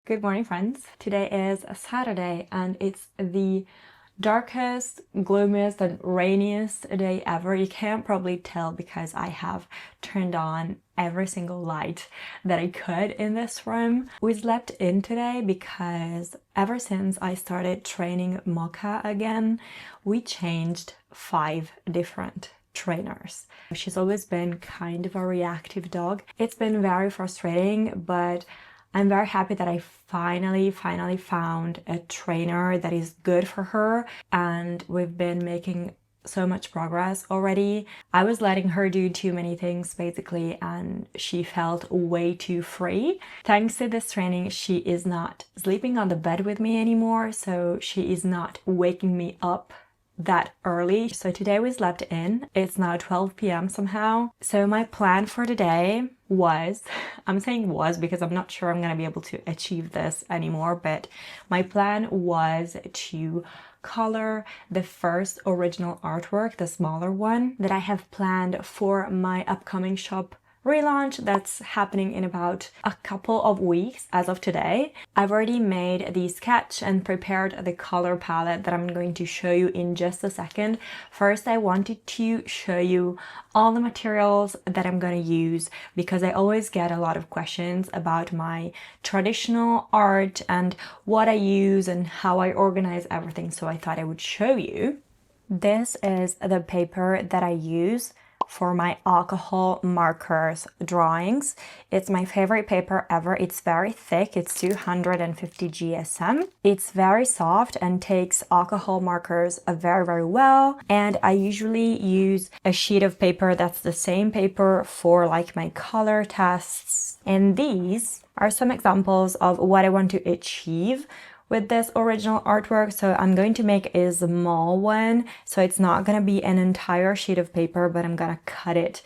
Good morning, friends. Today is a Saturday and it's the darkest, gloomiest and rainiest day ever. You can't probably tell because I have turned on every single light that I could in this room. We slept in today because ever since I started training Mocha again, we changed 5 different trainers. She's always been kind of a reactive dog. It's been very frustrating, but I'm very happy that I finally found a trainer that is good for her, and we've been making so much progress already. I was letting her do too many things basically, and she felt way too free. Thanks to this training, she is not sleeping on the bed with me anymore, so she is not waking me up that early. So today we slept in. It's now 12 p.m. somehow. So my plan for today was, I'm saying was because I'm not sure I'm gonna be able to achieve this anymore, but my plan was to color the first original artwork, the smaller one that I have planned for my upcoming shop relaunch that's happening in about a couple of weeks as of today. I've already made the sketch and prepared the color palette that I'm going to show you in just a second. First, I wanted to show you all the materials that I'm going to use because I always get a lot of questions about my traditional art and what I use and how I organize everything, so I thought I would show you. This is the paper that I use for my alcohol markers drawings. It's my favorite paper ever. It's very thick. It's 250 GSM. It's very soft and takes alcohol markers very well. And I usually use a sheet of paper that's the same paper for like my color tests. And these are some examples of what I want to achieve with this original artwork. So I'm going to make a small one, so it's not going to be an entire sheet of paper, but I'm going to cut it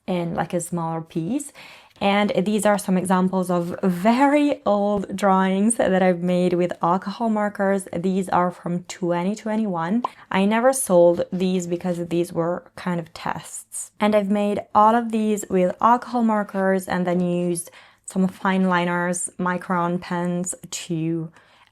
in like a smaller piece. And these are some examples of very old drawings that I've made with alcohol markers. These are from 2021. I never sold these because these were kind of tests. And I've made all of these with alcohol markers and then used some fine liners, micron pens to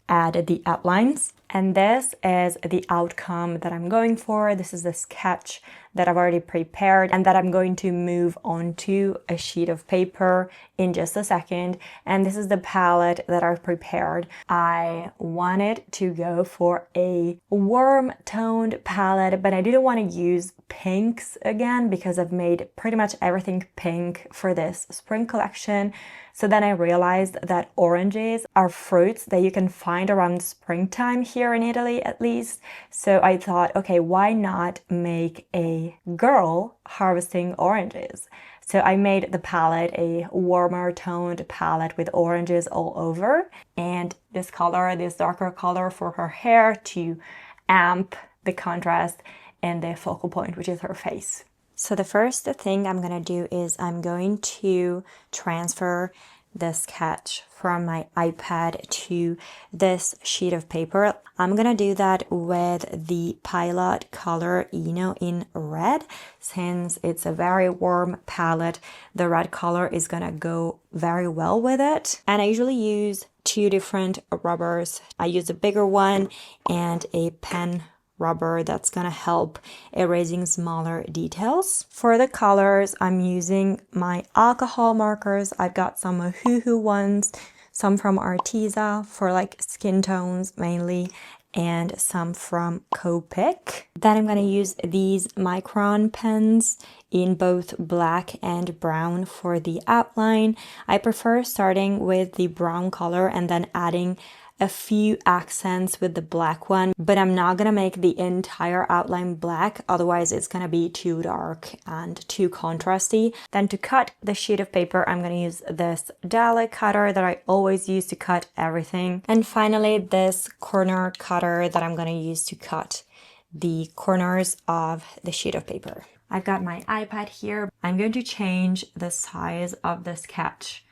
add the outlines. And this is the outcome that I'm going for. This is the sketch that I've already prepared and that I'm going to move onto a sheet of paper in just a second. And this is the palette that I've prepared. I wanted to go for a warm toned palette, but I didn't want to use pinks again because I've made pretty much everything pink for this spring collection. So then I realized that oranges are fruits that you can find around springtime here in Italy at least. So I thought, okay, why not make a girl harvesting oranges? So I made the palette a warmer toned palette with oranges all over, and this color, this darker color for her hair to amp the contrast and the focal point, which is her face. So the first thing I'm going to do is I'm going to transfer the sketch from my iPad to this sheet of paper. I'm going to do that with the Pilot color Eno in red. Since it's a very warm palette, the red color is going to go very well with it. And I usually use 2 different rubbers. I use a bigger one and a pen rubber that's gonna help erasing smaller details. For the colors, I'm using my alcohol markers. I've got some Hoohoo ones, some from Arteza for like skin tones mainly, and some from Copic. Then I'm gonna use these micron pens in both black and brown for the outline. I prefer starting with the brown color and then adding a few accents with the black one, but I'm not gonna make the entire outline black, otherwise it's gonna be too dark and too contrasty. Then to cut the sheet of paper, I'm gonna use this dowel cutter that I always use to cut everything. And finally, this corner cutter that I'm gonna use to cut the corners of the sheet of paper. I've got my iPad here. I'm going to change the size of the sketch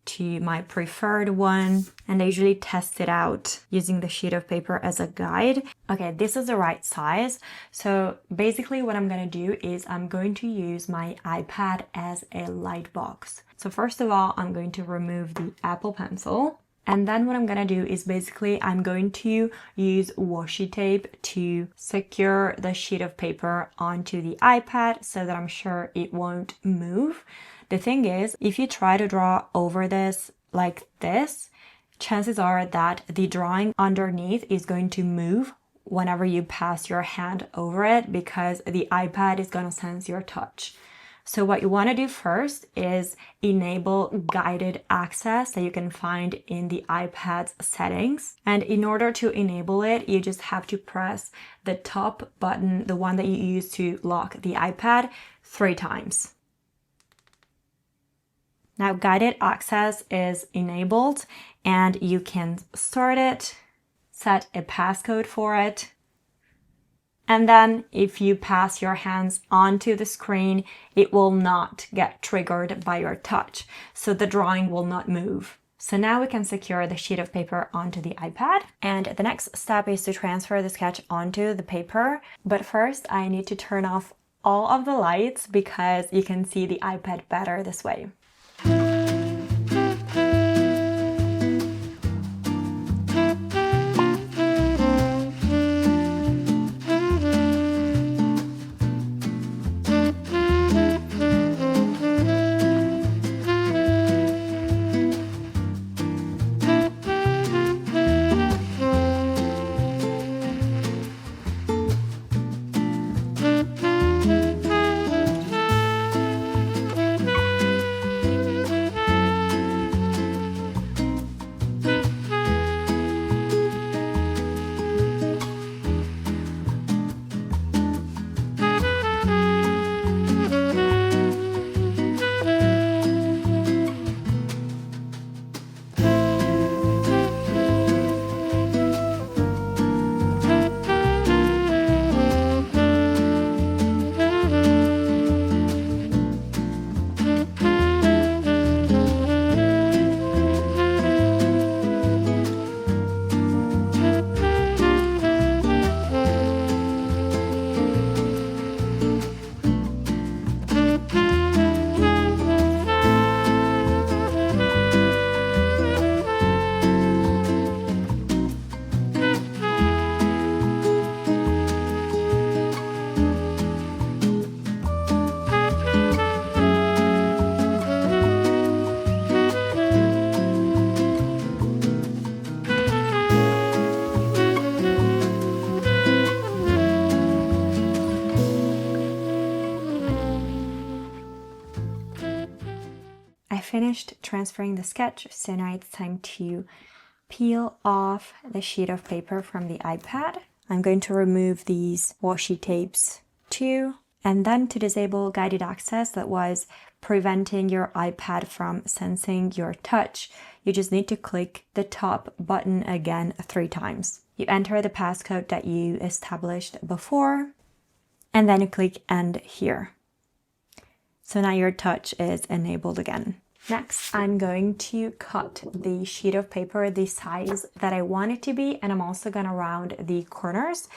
to my preferred one, and I usually test it out using the sheet of paper as a guide. Okay, this is the right size. So basically what I'm going to do is I'm going to use my iPad as a light box. So first of all, I'm going to remove the Apple Pencil And then what I'm gonna do is basically I'm going to use washi tape to secure the sheet of paper onto the iPad so that I'm sure it won't move. The thing is, if you try to draw over this like this, chances are that the drawing underneath is going to move whenever you pass your hand over it because the iPad is going to sense your touch. So what you want to do first is enable guided access that you can find in the iPad's settings. And in order to enable it, you just have to press the top button, the one that you use to lock the iPad, 3 times. Now guided access is enabled and you can start it, set a passcode for it, and then if you pass your hands onto the screen, it will not get triggered by your touch. So the drawing will not move. So now we can secure the sheet of paper onto the iPad. And the next step is to transfer the sketch onto the paper. But first I need to turn off all of the lights because you can see the iPad better this way. Finished transferring the sketch, so now it's time to peel off the sheet of paper from the iPad. I'm going to remove these washi tapes too, and then to disable guided access that was preventing your iPad from sensing your touch, you just need to click the top button again 3 times. You enter the passcode that you established before, and then you click end here. So now your touch is enabled again. Next, I'm going to cut the sheet of paper the size that I want it to be, and I'm also going to round the corners.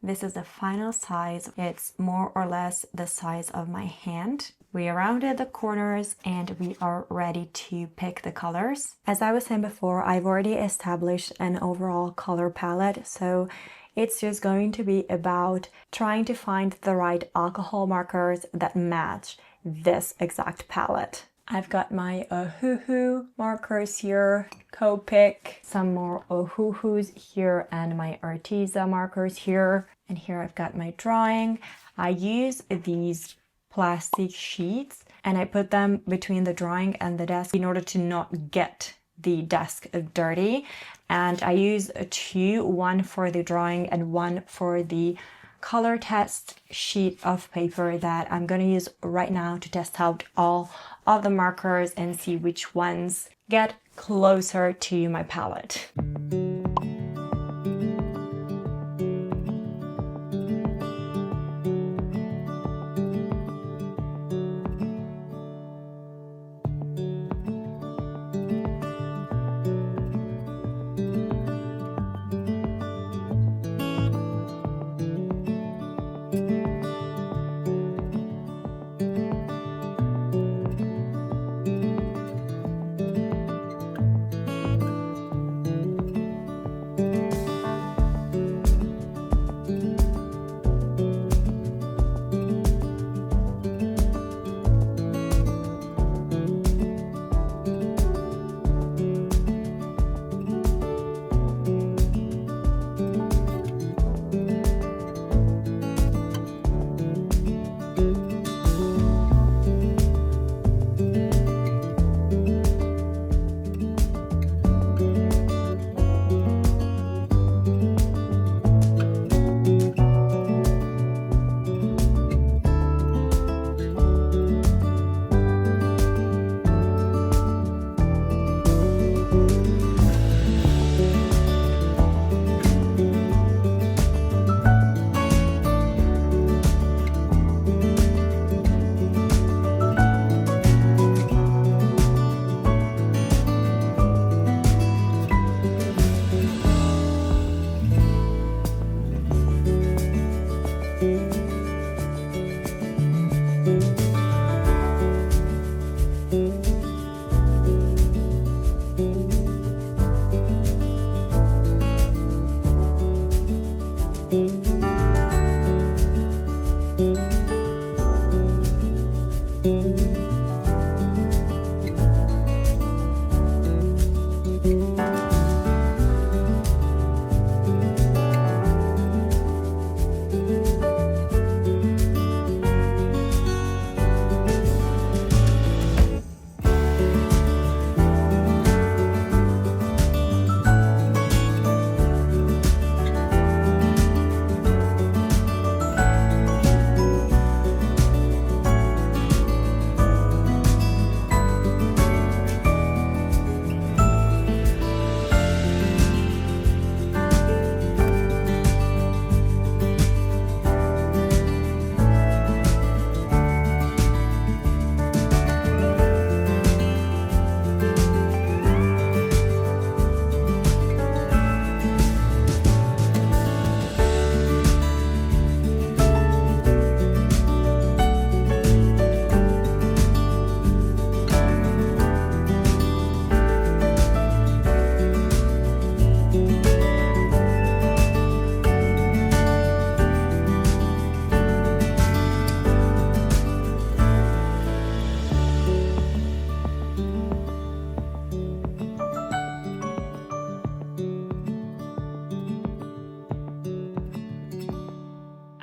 This is the final size. It's more or less the size of my hand. We rounded the corners and we are ready to pick the colors. As I was saying before, I've already established an overall color palette, so it's just going to be about trying to find the right alcohol markers that match this exact palette. I've got my Ohuhu markers here, Copic, some more Ohuhus here, and my Arteza markers here. And here I've got my drawing. I use these plastic sheets and I put them between the drawing and the desk in order to not get the desk dirty. And I use 2, one for the drawing and one for the color test sheet of paper that I'm going to use right now to test out all of the markers and see which ones get closer to my palette.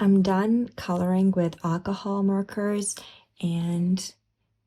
I'm done coloring with alcohol markers, and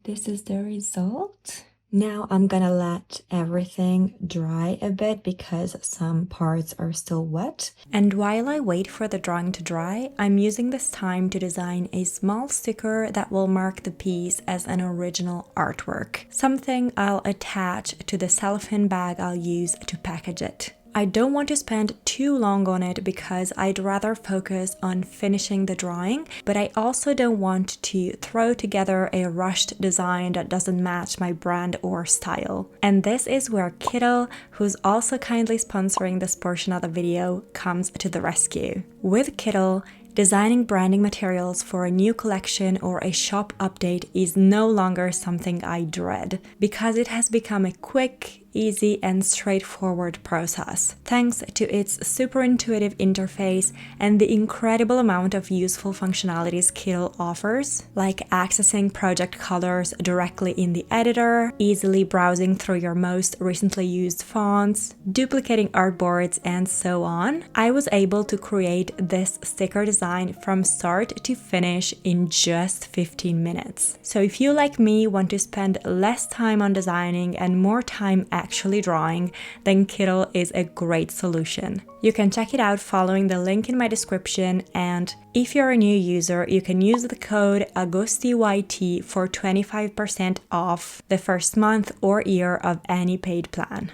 this is the result. Now I'm gonna let everything dry a bit because some parts are still wet. And while I wait for the drawing to dry, I'm using this time to design a small sticker that will mark the piece as an original artwork. Something I'll attach to the cellophane bag I'll use to package it. I don't want to spend too long on it because I'd rather focus on finishing the drawing, but I also don't want to throw together a rushed design that doesn't match my brand or style. And this is where Kittle, who's also kindly sponsoring this portion of the video, comes to the rescue. With Kittle, designing branding materials for a new collection or a shop update is no longer something I dread, because it has become a quick, easy and straightforward process, thanks to its super intuitive interface and the incredible amount of useful functionalities Kittle offers, like accessing project colors directly in the editor, easily browsing through your most recently used fonts, duplicating artboards, and so on. I was able to create this sticker design from start to finish in just 15 minutes. So if you, like me, want to spend less time on designing and more time actually drawing, then Kittle is a great solution. You can check it out following the link in my description, and if you're a new user, you can use the code AGOSTYT for 25% off the first month or year of any paid plan.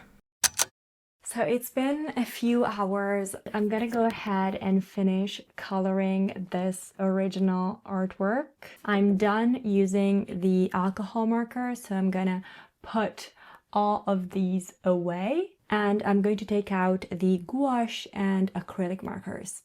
So it's been a few hours. I'm gonna go ahead and finish coloring this original artwork. I'm done using the alcohol marker, so I'm gonna put all of these away, and I'm going to take out the gouache and acrylic markers.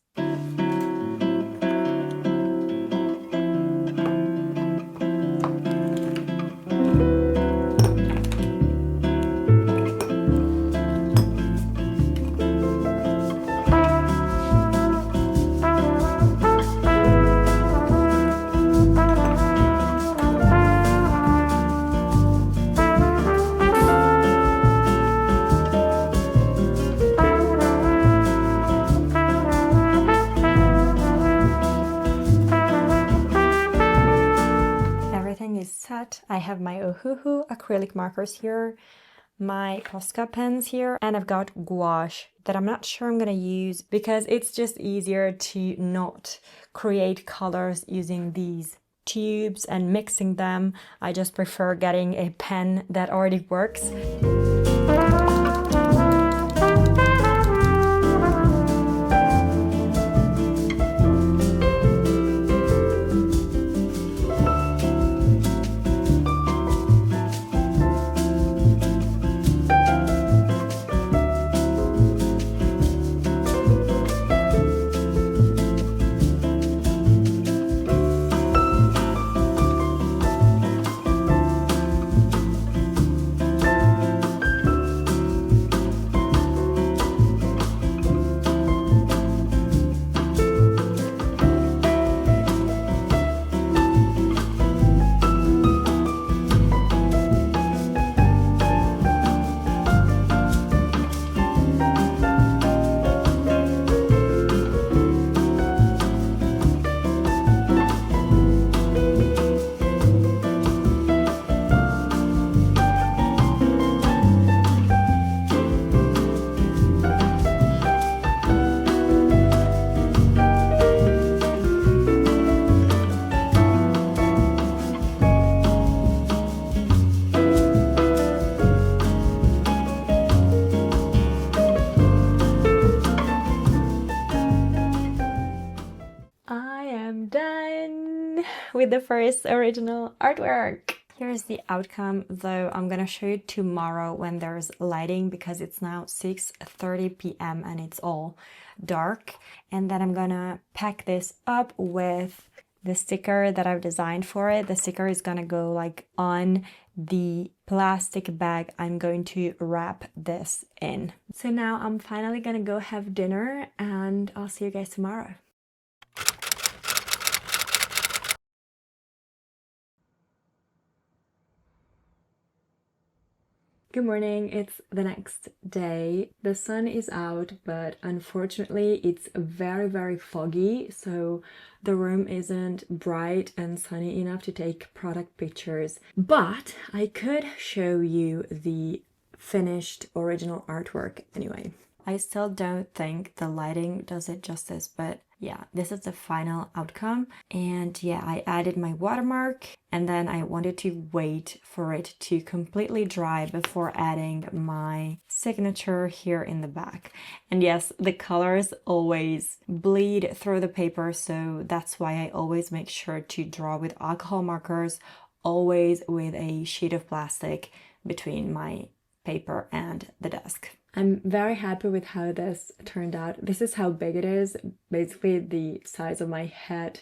I have my Ohuhu acrylic markers here, my Posca pens here, and I've got gouache that I'm not sure I'm gonna use because it's just easier to not create colors using these tubes and mixing them. I just prefer getting a pen that already works. with the first original artwork. Here's the outcome, though I'm gonna show you tomorrow when there's lighting because it's now 6:30 p.m. and it's all dark. And then I'm gonna pack this up with the sticker that I've designed for it. The sticker is gonna go like on the plastic bag I'm going to wrap this in. So now I'm finally gonna go have dinner and I'll see you guys tomorrow. Good morning, it's the next day. The sun is out, but unfortunately it's very foggy, so the room isn't bright and sunny enough to take product pictures. But I could show you the finished original artwork anyway. I still don't think the lighting does it justice, but yeah, this is the final outcome. And yeah, I added my watermark and then I wanted to wait for it to completely dry before adding my signature here in the back. And yes, the colors always bleed through the paper, so that's why I always make sure to draw with alcohol markers, always with a sheet of plastic between my paper and the desk. I'm very happy with how this turned out. This is how big it is, basically the size of my head